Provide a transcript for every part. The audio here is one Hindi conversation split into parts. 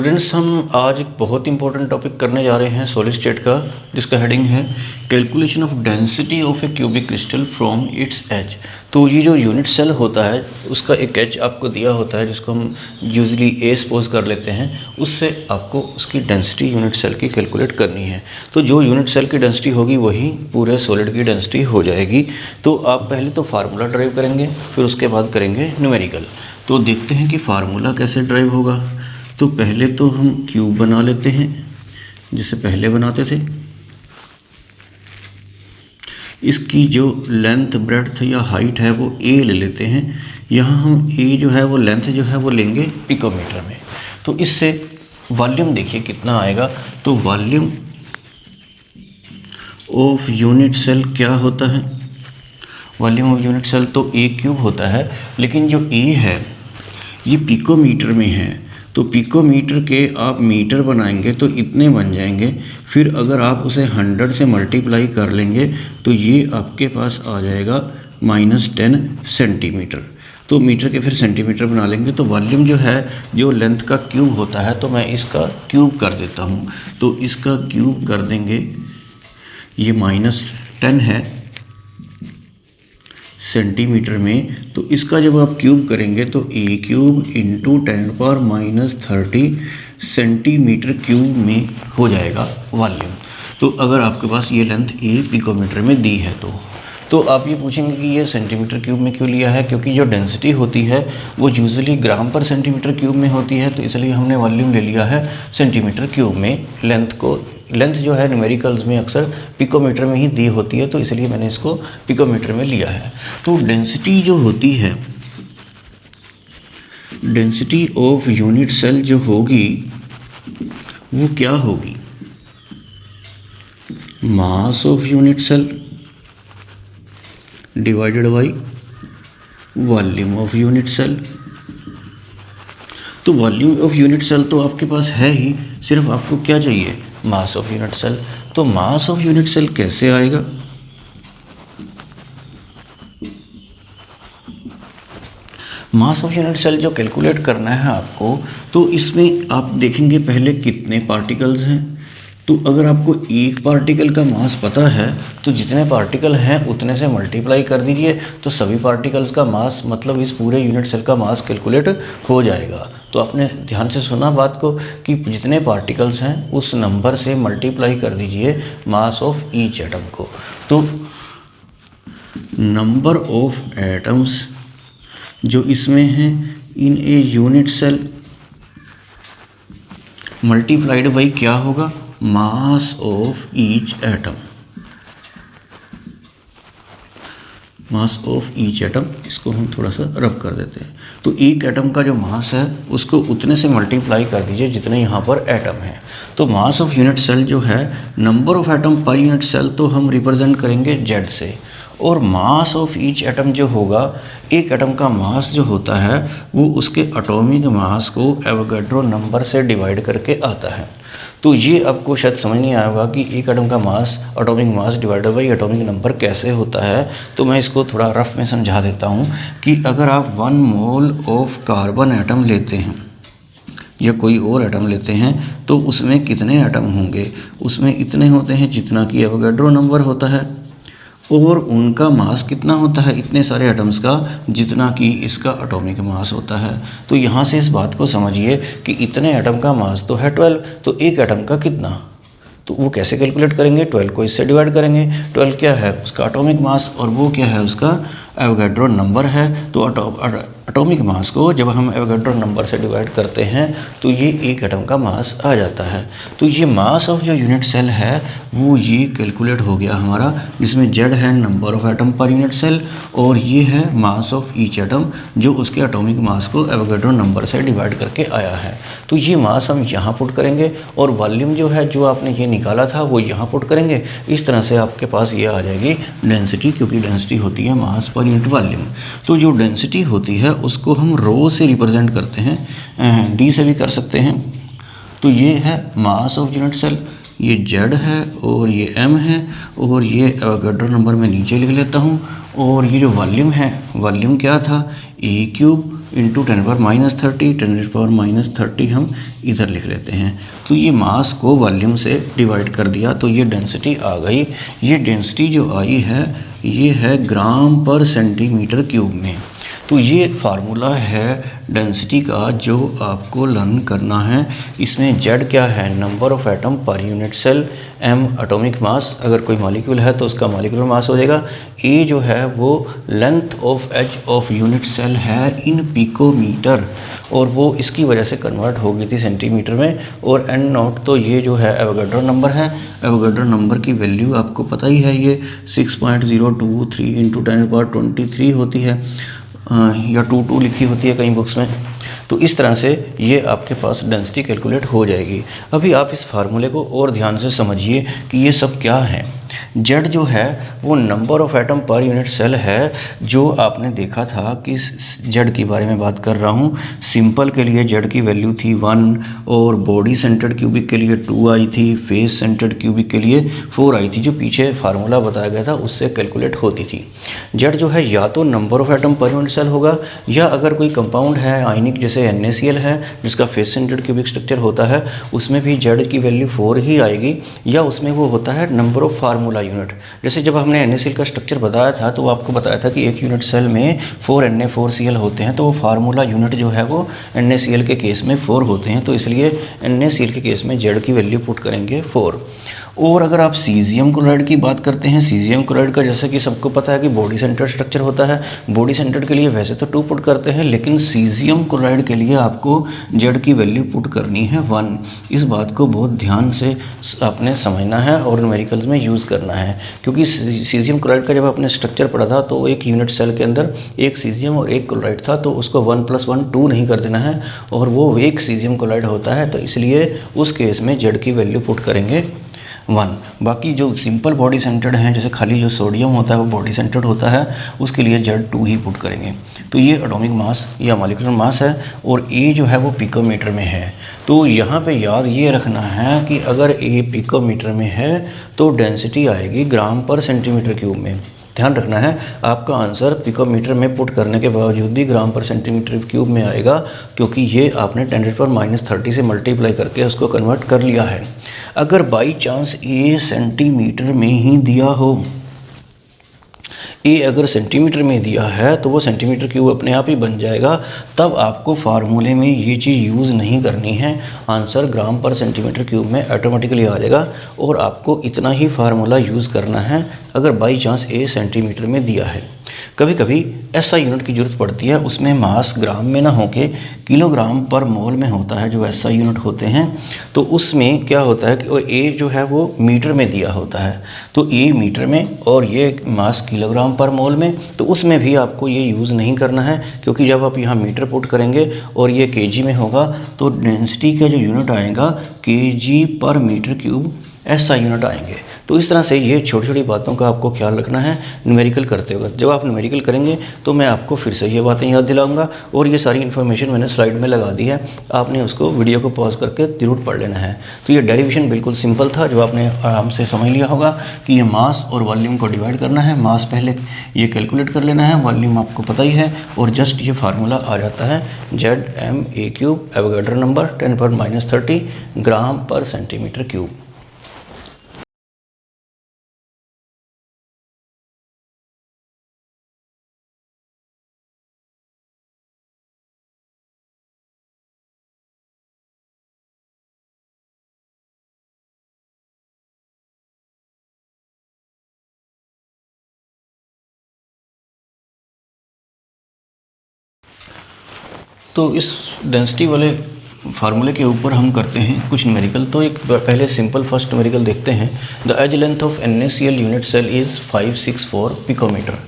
स्टूडेंट्स, हम आज एक बहुत इंपॉर्टेंट टॉपिक करने जा रहे हैं सॉलिड स्टेट का, जिसका हेडिंग है calculation of density of a cubic crystal from its edge. तो ये जो यूनिट सेल होता है उसका एक एज आपको दिया होता है, जिसको हम यूजली ए सपोज कर लेते हैं। उससे आपको उसकी डेंसिटी यूनिट सेल की कैलकुलेट करनी है। तो जो यूनिट सेल की डेंसिटी होगी वही पूरे सॉलिड की डेंसिटी हो जाएगी। तो आप पहले तो फार्मूला ड्राइव करेंगे, फिर उसके बाद करेंगे न्यूमेरिकल। तो देखते हैं कि फार्मूला कैसे ड्राइव होगा। तो पहले तो हम क्यूब बना लेते हैं, जैसे पहले बनाते थे। इसकी जो लेंथ, ब्रेड्थ या हाइट है वो ए ले लेते हैं। यहाँ हम ए जो है वो लेंथ जो है वो लेंगे पिकोमीटर में। तो इससे वॉल्यूम देखिए कितना आएगा। तो वॉल्यूम ऑफ यूनिट सेल क्या होता है? वॉल्यूम ऑफ यूनिट सेल तो ए क्यूब होता है, लेकिन जो ए है ये पिकोमीटर में है। तो पिकोमीटर के आप मीटर बनाएंगे तो इतने बन जाएंगे। फिर अगर आप उसे 100 से मल्टीप्लाई कर लेंगे तो ये आपके पास आ जाएगा -10 सेंटीमीटर। तो मीटर के फिर सेंटीमीटर बना लेंगे। तो वॉल्यूम जो है, जो लेंथ का क्यूब होता है, तो मैं इसका क्यूब कर देता हूँ। तो इसका क्यूब कर देंगे, ये -10 है सेंटीमीटर में। तो इसका जब आप क्यूब करेंगे तो ए क्यूब इंटू 10⁻³ सेंटीमीटर क्यूब में हो जाएगा वॉल्यूम। तो अगर आपके पास ये लेंथ ए पिकोमीटर में दी है तो आप ये पूछेंगे कि ये सेंटीमीटर क्यूब में क्यों लिया है? क्योंकि जो डेंसिटी होती है वो यूजुअली ग्राम पर सेंटीमीटर क्यूब में होती है, तो इसलिए हमने वॉल्यूम ले लिया है सेंटीमीटर क्यूब में। लेंथ जो है न्यूमेरिकल्स में अक्सर पिकोमीटर में ही दी होती है, तो इसलिए मैंने इसको पिकोमीटर में लिया है। तो डेंसिटी जो होती है, डेंसिटी ऑफ यूनिट सेल जो होगी वो क्या होगी? Mass of unit cell divided by volume of unit cell. तो वॉल्यूम ऑफ यूनिट सेल तो आपके पास है ही, सिर्फ आपको क्या चाहिए? Mass of unit cell. तो मास ऑफ यूनिट सेल कैसे आएगा? मास ऑफ यूनिट सेल जो कैलकुलेट करना है आपको, तो इसमें आप देखेंगे पहले कितने पार्टिकल्स हैं। तो अगर आपको एक पार्टिकल का मास पता है तो जितने पार्टिकल हैं उतने से मल्टीप्लाई कर दीजिए, तो सभी पार्टिकल्स का मास, मतलब इस पूरे यूनिट सेल का मास कैलकुलेट हो जाएगा। तो आपने ध्यान से सुना बात को कि जितने पार्टिकल्स हैं उस नंबर से मल्टीप्लाई कर दीजिए मास ऑफ ईच एटम को। तो नंबर ऑफ एटम्स जो इसमें हैं इन a unit cell multiplied by क्या होगा? Mass of each atom. Mass of each atom, इसको हम थोड़ा सा रब कर देते हैं। तो एक एटम का जो मास है उसको उतने से मल्टीप्लाई कर दीजिए जितने यहाँ पर एटम है। तो मास ऑफ यूनिट सेल जो है, number of atom per unit cell तो हम रिप्रेजेंट करेंगे Z से, और मास ऑफ ईच एटम जो होगा, एक एटम का मास जो होता है वो उसके एटॉमिक मास को एवोगैड्रो नंबर से डिवाइड करके आता है। तो ये आपको शायद समझ नहीं आया होगा कि एक एटम का mass, atomic mass divided by atomic number कैसे होता है। तो मैं इसको थोड़ा रफ में समझा देता हूँ कि अगर आप 1 मोल ऑफ कार्बन एटम लेते हैं या कोई और एटम लेते हैं तो उसमें कितने एटम होंगे? उसमें इतने होते हैं जितना कि एवोगैड्रो नंबर होता है, और उनका मास कितना होता है इतने सारे एटम्स का जितना कि इसका एटॉमिक मास होता है। तो यहाँ से इस बात को समझिए कि इतने एटम का मास तो है 12, तो एक एटम का कितना? तो वो कैसे कैलकुलेट करेंगे? 12 को इससे डिवाइड करेंगे। 12 क्या है? उसका एटॉमिक मास, और वो क्या है? उसका एवोगैड्रो नंबर है। तो एटॉमिक मास को जब हम एवोगैड्रो नंबर से डिवाइड करते हैं तो ये एक एटम का मास आ जाता है। तो ये मास ऑफ जो यूनिट सेल है वो ये कैलकुलेट हो गया हमारा, जिसमें Z है number of atom per unit cell, और ये है मास ऑफ ईच एटम जो उसके एटॉमिक मास को एवोगैड्रो नंबर से डिवाइड करके आया है। तो ये मास हम यहाँ पुट करेंगे, और वॉल्यूम जो है जो आपने ये निकाला था वो यहाँ पुट करेंगे। इस तरह से आपके पास ये आ जाएगी डेंसिटी, क्योंकि डेंसिटी होती है मास पर यूनिट वॉल्यूम। तो जो डेंसिटी होती है उसको हम रो से रिप्रेजेंट करते हैं, डी से भी कर सकते हैं। तो ये है मास ऑफ यूनिट सेल, ये Z है और ये M है, और ये एवोगैड्रो नंबर में नीचे लिख लेता हूँ। और ये जो वॉल्यूम है, वॉल्यूम क्या था? A क्यूब इंटू 10⁻30, 10⁻30 हम इधर लिख लेते हैं। तो ये मास को वॉल्यूम से डिवाइड कर दिया तो ये डेंसिटी आ गई। ये डेंसिटी जो आई है ये है ग्राम पर सेंटीमीटर क्यूब में। तो ये फार्मूला है डेंसिटी का जो आपको लर्न करना है। इसमें Z क्या है, number of atom per unit cell, M atomic mass, अगर कोई मॉलिक्यूल है तो उसका मॉलिक्यूलर मास हो जाएगा, A जो है वो length of edge of unit cell है इन पिकोमीटर, और वो इसकी वजह से कन्वर्ट हो गई थी सेंटीमीटर में, और N0 तो ये जो है एवोगाड्रो नंबर है। एवोगाड्रो नंबर की वैल्यू आपको पता ही है, ये 6.023 इंटू 10⁻23 होती है, या 22 लिखी होती है कई बुक्स में। तो इस तरह से ये आपके पास डेंसिटी कैलकुलेट हो जाएगी। अभी आप इस फार्मूले को और ध्यान से समझिए कि ये सब क्या है। Z जो है वो number of atom per unit cell है, जो आपने देखा था कि Z के बारे में बात कर रहा हूँ। सिंपल के लिए Z की वैल्यू थी 1, और बॉडी सेंटर्ड क्यूबिक के लिए 2 आई थी, फेस सेंटर्ड क्यूबिक के लिए 4 आई थी, जो पीछे फार्मूला बताया गया था उससे कैलकुलेट होती थी। Z जो है या तो number of atom per unit cell होगा, या अगर कोई कंपाउंड है आयनिक जैसे NaCl है जिसका फेस सेंटर्ड क्यूबिक स्ट्रक्चर होता है, उसमें भी Z की वैल्यू 4 ही आएगी, या उसमें वो होता है नंबर ऑफ फार्मूला यूनिट। जैसे जब हमने NaCl का स्ट्रक्चर बताया था तो आपको बताया था कि एक यूनिट सेल में 4 Na4Cl होते हैं, तो वो फार्मूला यूनिट जो है वो NaCl के केस में 4 होते हैं, तो इसलिए NaCl के केस में Z की वैल्यू पुट करेंगे 4। और अगर आप सीजियम क्लोराइड की बात करते हैं, सीजियम क्लोराइड का जैसे कि सबको पता है कि बॉडी सेंटर्ड स्ट्रक्चर होता है। बॉडी सेंटर्ड के लिए वैसे तो 2 पुट करते हैं, लेकिन सीजियम क्लोराइड के लिए आपको Z की वैल्यू पुट करनी है 1। इस बात को बहुत ध्यान से आपने समझना है और न्यूमेरिकल्स में यूज़ करना है, क्योंकि सीजियम क्लोराइड का जब आपने स्ट्रक्चर पढ़ा था तो एक यूनिट सेल के अंदर एक सीजियम और एक क्लोराइड था, तो उसको 1 + 1 2 नहीं कर देना है, और वो एक सीजियम क्लोराइड होता है, तो इसलिए उस केस में Z की वैल्यू पुट करेंगे 1। बाकी जो सिंपल बॉडी सेंटर्ड हैं, जैसे खाली जो सोडियम होता है वो बॉडी सेंटर्ड होता है, उसके लिए Z2 ही पुट करेंगे। तो ये एटॉमिक मास या मॉलिक्यूलर मास है, और A जो है वो पिकोमीटर में है। तो यहाँ पे याद ये रखना है कि अगर A पिकोमीटर में है तो डेंसिटी आएगी ग्राम पर सेंटीमीटर क्यूब में। ध्यान रखना है, आपका आंसर पिकोमीटर में पुट करने के बावजूद भी ग्राम पर सेंटीमीटर क्यूब में आएगा, क्योंकि ये आपने 10⁻30 से मल्टीप्लाई करके उसको कन्वर्ट कर लिया है। अगर बाई चांस A सेंटीमीटर में ही दिया हो, A अगर सेंटीमीटर में दिया है तो वो सेंटीमीटर क्यूब अपने आप ही बन जाएगा, तब आपको फार्मूले में ये चीज़ यूज़ नहीं करनी है। आंसर ग्राम पर सेंटीमीटर क्यूब में ऑटोमेटिकली आ जाएगा, और आपको इतना ही फार्मूला यूज़ करना है अगर बाई चांस A सेंटीमीटर में दिया है। कभी कभी SI यूनिट की ज़रूरत पड़ती है, उसमें मास ग्राम में ना होके किलोग्राम पर मोल में होता है जो SI यूनिट होते हैं। तो उसमें क्या होता है कि और A जो है वो मीटर में दिया होता है, तो A मीटर में और ये मास किलोग्राम पर मोल में, तो उसमें भी आपको ये यूज़ नहीं करना है, क्योंकि जब आप यहाँ मीटर पुट करेंगे और ये kg में होगा तो डेंसिटी का जो यूनिट आएगा kg पर मीटर क्यूब SI यूनिट आएंगे। तो इस तरह से ये छोटी छोटी बातों का आपको ख्याल रखना है न्यूमेरिकल करते वक्त। जब आप न्यूमेरिकल करेंगे तो मैं आपको फिर से ये बातें याद दिलाऊंगा, और ये सारी इन्फॉर्मेशन मैंने स्लाइड में लगा दी है, आपने उसको वीडियो को पॉज करके जरूर पढ़ लेना है। तो ये डेरिवेशन बिल्कुल सिंपल था, जो आपने आराम से समझ लिया होगा कि ये मास और वॉल्यूम को डिवाइड करना है। मास पहले ये कैलकुलेट कर लेना है, वॉल्यूम आपको पता ही है, और जस्ट ये फार्मूला आ जाता है ZmA³ एवोगाड्रो नंबर 10⁻30 ग्राम पर सेंटीमीटर क्यूब। तो इस डेंसिटी वाले फार्मूले के ऊपर हम करते हैं कुछ न्यूमेरिकल। तो एक पहले सिंपल फर्स्ट न्यूमेरिकल देखते हैं। The edge length of NaCl unit cell is 564 picometre.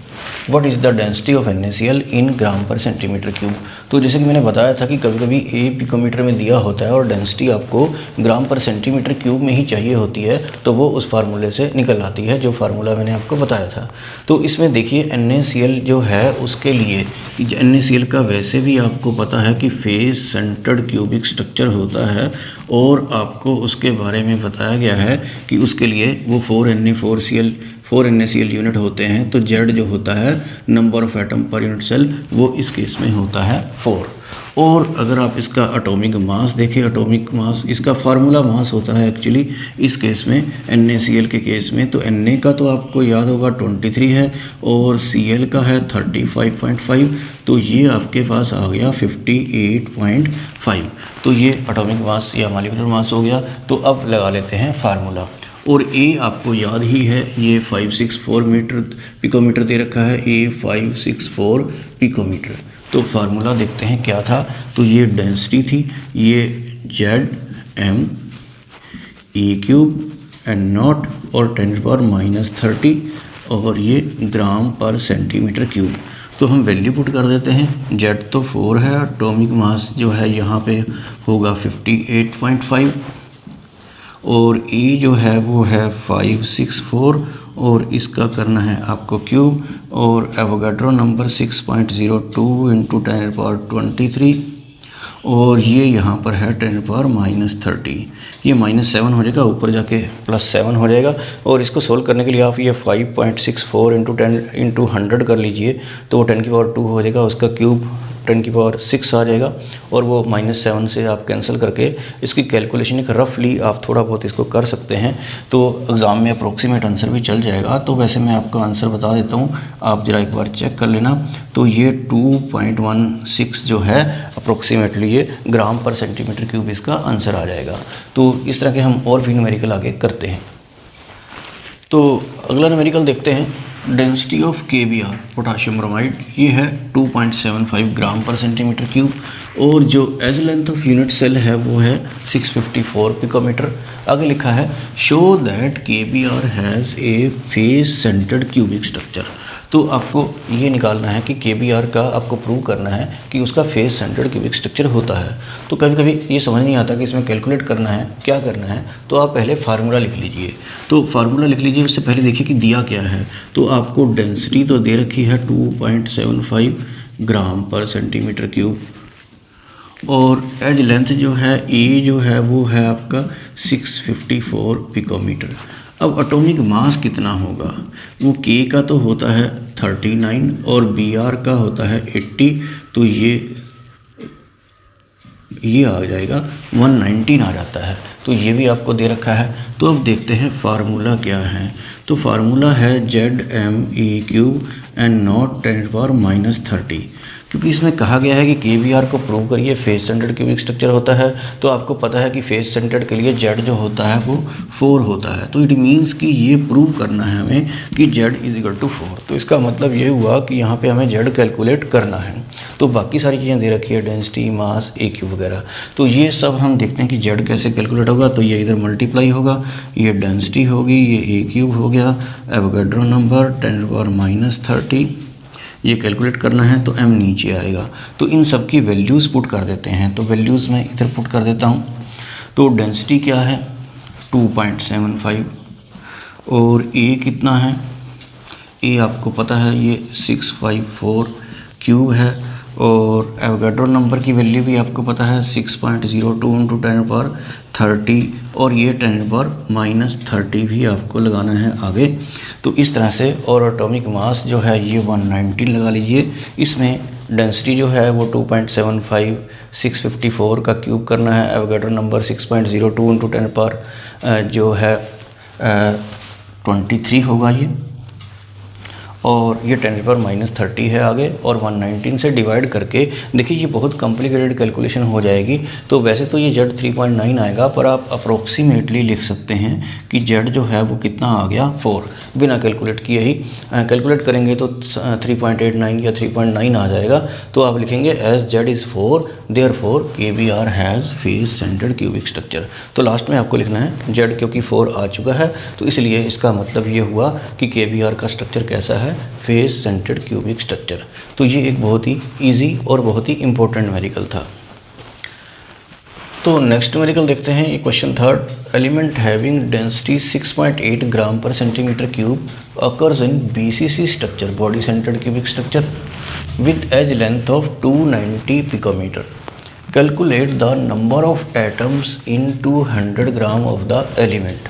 What is the density of NaCl in gram per centimetre cube. तो जैसे कि मैंने बताया था कि कभी कभी A पिकोमीटर में दिया होता है और डेंसिटी आपको ग्राम पर सेंटीमीटर क्यूब में ही चाहिए होती है, तो वो उस फार्मूले से निकल आती है जो फार्मूला मैंने आपको बताया था। तो इसमें देखिए NaCl जो है उसके लिए, NaCl का वैसे भी आपको पता है कि फेस सेंटर्ड क्यूबिक स्ट्रक्चर होता है, और आपको उसके बारे में बताया गया है कि उसके लिए वो 4Na4Cl 4 NaCl यूनिट होते हैं, तो Z जो होता है number of atom per unit cell, वो इस केस में होता है 4। और अगर आप इसका एटॉमिक मास देखें, एटॉमिक मास इसका फार्मूला मास होता है एक्चुअली इस केस में NaCl के केस में, तो Na का तो आपको याद होगा 23 है और Cl का है 35.5, तो ये आपके पास आ गया 58.5। तो ये एटॉमिक मास या मॉलिक्यूलर मास हो गया। तो अब लगा लेते हैं फार्मूला। और A आपको याद ही है, ये 564 मीटर पिकोमीटर दे रखा है, A 564 पिकोमीटर। तो फार्मूला देखते हैं क्या था। तो ये डेंसिटी थी, ये ZM E³ एंड नॉट और 10⁻⁻30 और ये ग्राम पर सेंटीमीटर क्यूब। तो हम वैल्यू पुट कर देते हैं। Z तो 4 है, एटॉमिक मास जो है यहाँ पे होगा 58.5 और E जो है वो है 564 और इसका करना है आपको क्यूब और एवोगाड्रो नंबर 6.02 इंटू 10⁻23 और ये यहाँ पर है 10⁻30। ये -7 हो जाएगा, ऊपर जाके +7 हो जाएगा। और इसको सोल्व करने के लिए आप ये 5.64 इंटू 100 कर लीजिए, तो वो 10⁻2 हो जाएगा, उसका क्यूब 10⁻6 आ जाएगा और वो -7 से आप कैंसिल करके इसकी कैलकुलेशन एक रफली आप थोड़ा बहुत इसको कर सकते हैं, तो एग्ज़ाम में अप्रोक्सीमेट आंसर भी चल जाएगा। तो वैसे मैं आपका आंसर बता देता हूँ, आप ज़रा एक बार चेक कर लेना। तो ये 2.16 जो है अप्रोक्सीमेटली ये ग्राम पर सेंटीमीटर क्यूब इसका आंसर आ जाएगा। तो इस तरह के हम और भी न्यूमेरिकल आगे करते हैं। तो अगला न्यूमेरिकल देखते हैं। Density of KBr potassium bromide, ये है 2.75 ग्राम पर सेंटीमीटर क्यूब और जो edge length of unit cell है वो है 654 पिकोमीटर। आगे लिखा है show that KBr has a face centred cubic structure. तो आपको ये निकालना है कि KBr का आपको प्रूव करना है कि उसका फेस सेंटर्ड क्यूबिक स्ट्रक्चर होता है। तो कभी कभी ये समझ नहीं आता कि इसमें कैलकुलेट करना है क्या करना है, तो आप पहले फार्मूला लिख लीजिए। तो फार्मूला लिख लीजिए, उससे पहले देखिए कि दिया क्या है। तो आपको डेंसिटी तो दे रखी है 2.75 ग्राम पर सेंटीमीटर क्यूब और एज लेंथ जो है ए जो है वो है आपका 654 पिकोमीटर। अब एटॉमिक मास कितना होगा, वो K का तो होता है 39 और Br का होता है 80, तो ये आ जाएगा 119 आ जाता है। तो ये भी आपको दे रखा है। तो अब देखते हैं फार्मूला क्या है। तो फार्मूला है ZME³ एंड नॉट 10⁻⁻30, क्योंकि इसमें कहा गया है कि KBr को प्रूव करिए फेस सेंटर्ड क्यूबिक स्ट्रक्चर होता है। तो आपको पता है कि फेस सेंटर्ड के लिए Z जो होता है वो 4 होता है। तो इट मीन्स कि ये प्रूव करना है हमें कि Z = 4। तो इसका मतलब ये हुआ कि यहाँ पे हमें Z कैलकुलेट करना है। तो बाकी सारी चीज़ें दे रखी है, डेंसिटी, मास, AQ वगैरह। तो ये सब हम देखते हैं कि Z कैसे कैलकुलेट होगा। तो ये इधर मल्टीप्लाई होगा, ये डेंसिटी होगी, ये AQ हो गया, एवोगाड्रो नंबर 10⁻30, ये कैलकुलेट करना है तो m नीचे आएगा। तो इन सब की वैल्यूज़ पुट कर देते हैं। तो वैल्यूज़ मैं इधर पुट कर देता हूँ। तो डेंसिटी क्या है 2.75 और A कितना है, A आपको पता है ये 654 क्यूब है और एवोगाड्रो नंबर की वैल्यू भी आपको पता है 6.02 इंटू 10⁻30 और ये 10⁻30 भी आपको लगाना है आगे। तो इस तरह से, और एटॉमिक मास जो है ये 119 लगा लीजिए। इसमें डेंसिटी जो है वो 2.75 654 का क्यूब करना है, एवोगाड्रो नंबर 6.02 इंटू 10 जो है 23 होगा ये, और ये 10⁻30 है आगे, और 119 से डिवाइड करके देखिए ये बहुत कॉम्प्लिकेटेड कैलकुलेशन हो जाएगी। तो वैसे तो ये Z 3.9 आएगा, पर आप अप्रोक्सीमेटली लिख सकते हैं कि Z जो है वो कितना आ गया 4, बिना कैलकुलेट किए ही। कैलकुलेट करेंगे तो 3.89 या 3.9 आ जाएगा। तो आप लिखेंगे as Z is 4 therefore KBr has face centred cubic structure. तो लास्ट में आपको लिखना है Z, क्योंकि 4 आ चुका है तो इसलिए इसका मतलब ये हुआ कि KBr का स्ट्रक्चर कैसा है, फेस सेंटर्ड क्यूबिक स्ट्रक्चर। तो ये एक बहुत ही इजी और बहुत ही इंपॉर्टेंट न्यूमेरिकल था। तो नेक्स्ट न्यूमेरिकल देखते हैं, ये question third. Element having density 6.8 gram per centimetre cube occurs in BCC स्ट्रक्चर, body centred cubic structure, with edge length of 290 picometre. Calculate the number of atoms in 200 gram of the element.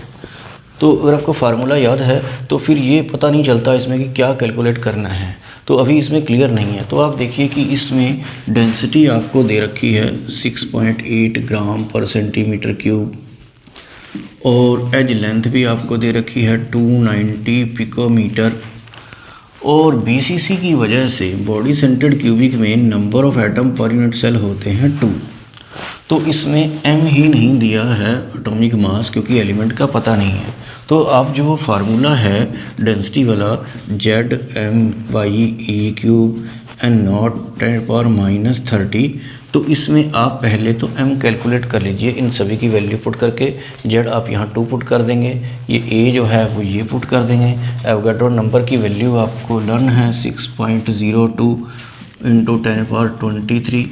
तो अगर आपको फार्मूला याद है तो फिर ये पता नहीं चलता इसमें कि क्या कैलकुलेट करना है, तो अभी इसमें क्लियर नहीं है। तो आप देखिए कि इसमें डेंसिटी आपको दे रखी है 6.8 ग्राम पर सेंटीमीटर क्यूब, और एज लेंथ भी आपको दे रखी है 290 पिकोमीटर, और बीसीसी की वजह से बॉडी सेंटर्ड क्यूबिक में number of atom per unit cell होते हैं 2। तो इसमें m ही नहीं दिया है एटॉमिक मास, क्योंकि एलिमेंट का पता नहीं है। तो आप जो वो फार्मूला है डेंसिटी वाला Zm/e³ एन नॉट 10⁻⁻30, तो इसमें आप पहले तो m कैलकुलेट कर लीजिए इन सभी की वैल्यू पुट करके। Z आप यहाँ 2 पुट कर देंगे, ये a जो है वो ये पुट कर देंगे। एवोगाड्रो नंबर की वैल्यू आपको लर्न है 6.02 इंटू 10⁻23,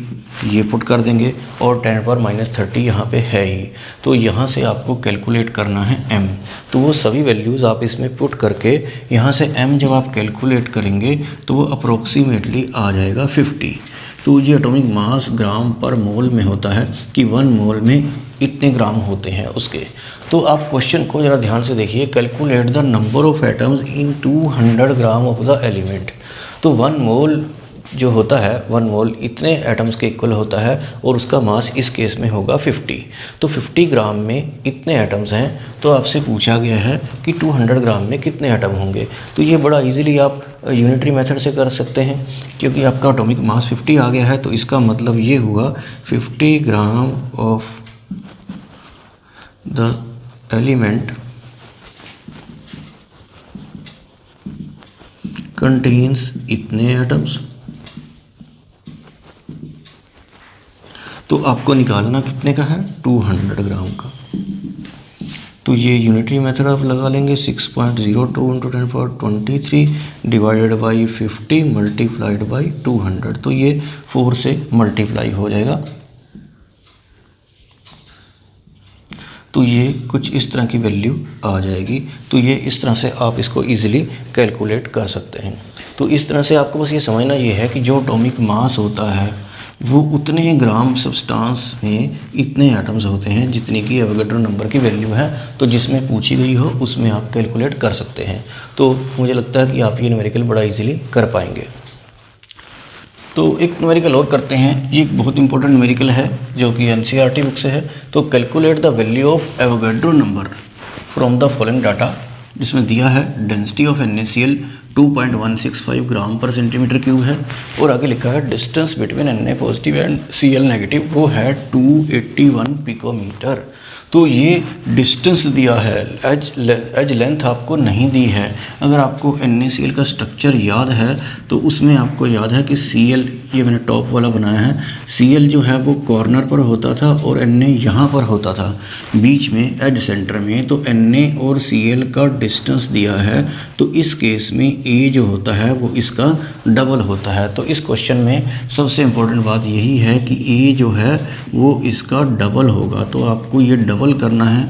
ये पुट कर देंगे, और 10⁻⁻30 यहाँ पे है ही, तो यहाँ से आपको कैलकुलेट करना है m। तो वो सभी वैल्यूज़ आप इसमें पुट करके यहाँ से m जब आप कैलकुलेट करेंगे तो वो अप्रोक्सीमेटली आ जाएगा 50। तो ये एटॉमिक मास ग्राम पर मोल में होता है कि 1 मोल में इतने ग्राम होते हैं उसके। तो आप क्वेश्चन को ज़रा ध्यान से देखिए, calculate the number of atoms in 200 gram of the element. तो 1 मोल जो होता है 1 मोल इतने एटम्स के इक्वल होता है, और उसका मास इस केस में होगा 50। तो 50 ग्राम में इतने एटम्स हैं, तो आपसे पूछा गया है कि 200 ग्राम में कितने एटम होंगे। तो ये बड़ा इजीली आप यूनिटरी मेथड से कर सकते हैं, क्योंकि आपका एटॉमिक मास 50 आ गया है, तो इसका मतलब ये हुआ 50 ग्राम ऑफ द एलिमेंट कंटेन्स इतने एटम्स। तो आपको निकालना कितने का है, 200 ग्राम का। तो ये यूनिटरी मेथड आप लगा लेंगे 6.02 into 10⁻23 divided by 50 multiplied by 200, तो ये 4 से मल्टीप्लाई हो जाएगा। तो ये कुछ इस तरह की वैल्यू आ जाएगी। तो ये इस तरह से आप इसको इजीली कैलकुलेट कर सकते हैं। तो इस तरह से आपको बस ये समझना ये है कि जो एटॉमिक मास होता है वो उतने ही ग्राम सब्सटेंस में इतने एटम्स होते हैं जितनी की एवोगाड्रो नंबर की वैल्यू है। तो जिसमें पूछी गई हो उसमें आप कैलकुलेट कर सकते हैं। तो मुझे लगता है कि आप ये न्यूमेरिकल बड़ा इजीली कर पाएंगे। तो एक न्यूमेरिकल और करते हैं, ये एक बहुत इंपॉर्टेंट न्यूमेरिकल है जो कि एनसीईआरटी बुक से है। तो calculate the value of Avogadro number from the following data, जिसमें दिया है density of NaCl 2.165 gram per centimetre cube है, और आगे लिखा है distance between Na positive and Cl negative वो है 281 पिकोमीटर। तो ये डिस्टेंस दिया है, एज लेंथ आपको नहीं दी है। अगर आपको NaCl का स्ट्रक्चर याद है तो उसमें आपको याद है कि Cl, ये मैंने टॉप वाला बनाया है, Cl जो है वो कॉर्नर पर होता था और Na यहाँ पर होता था बीच में एज सेंटर में। तो Na और Cl का डिस्टेंस दिया है, तो इस केस में A जो होता है वो इसका डबल होता है। तो इस क्वेश्चन में सबसे इम्पोर्टेंट बात यही है कि A जो है वो इसका डबल होगा। तो आपको ये डबल करना है,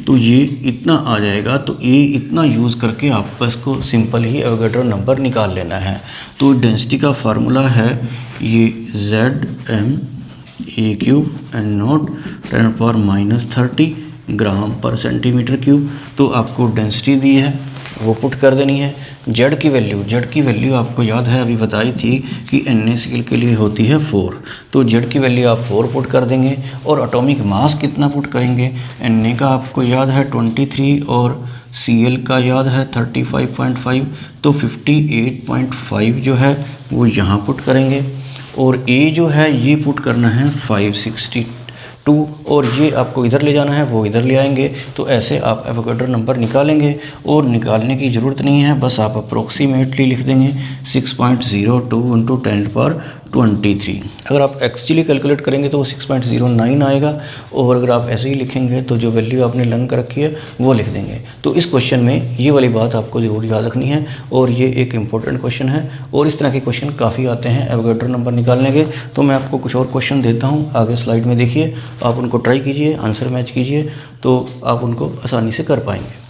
तो ये इतना आ जाएगा। तो A इतना यूज़ करके आपको इसको सिंपल ही एवोगाड्रो नंबर निकाल लेना है। तो डेंसिटी का फार्मूला है ये Zm/e³ N not 10⁻⁻30 gram per centimetre cube. तो आपको डेंसिटी दी है वो पुट कर देनी है। Z की वैल्यू आपको याद है अभी बताई थी कि NaCl के लिए होती है 4। तो Z की वैल्यू आप 4 पुट कर देंगे, और एटॉमिक मास कितना पुट करेंगे, Na का आपको याद है 23 और Cl का याद है 35.5। तो 58.5 जो है वो यहाँ पुट करेंगे, और A जो है ये पुट करना है 562, और ये आपको इधर ले जाना है वो इधर ले आएंगे। तो ऐसे आप एवोगाड्रो नंबर निकालेंगे, और निकालने की ज़रूरत नहीं है, बस आप अप्रोक्सीमेटली लिख देंगे 6.02 इंटू 10⁻23। अगर आप एक्चुअली कैलकुलेट करेंगे तो वो 6.09 आएगा, और अगर आप ऐसे ही लिखेंगे तो जो वैल्यू आपने लर्न कर रखी है वो लिख देंगे। तो इस क्वेश्चन में ये वाली बात आपको ज़रूर याद रखनी है, और ये एक इम्पोर्टेंट क्वेश्चन है, और इस तरह के क्वेश्चन काफ़ी आते हैं एवोगाड्रो नंबर निकालने के। तो मैं आपको कुछ और क्वेश्चन देता हूँ, आगे स्लाइड में देखिए, आप उनको ट्राई कीजिए, आंसर मैच कीजिए, तो आप उनको आसानी से कर पाएंगे।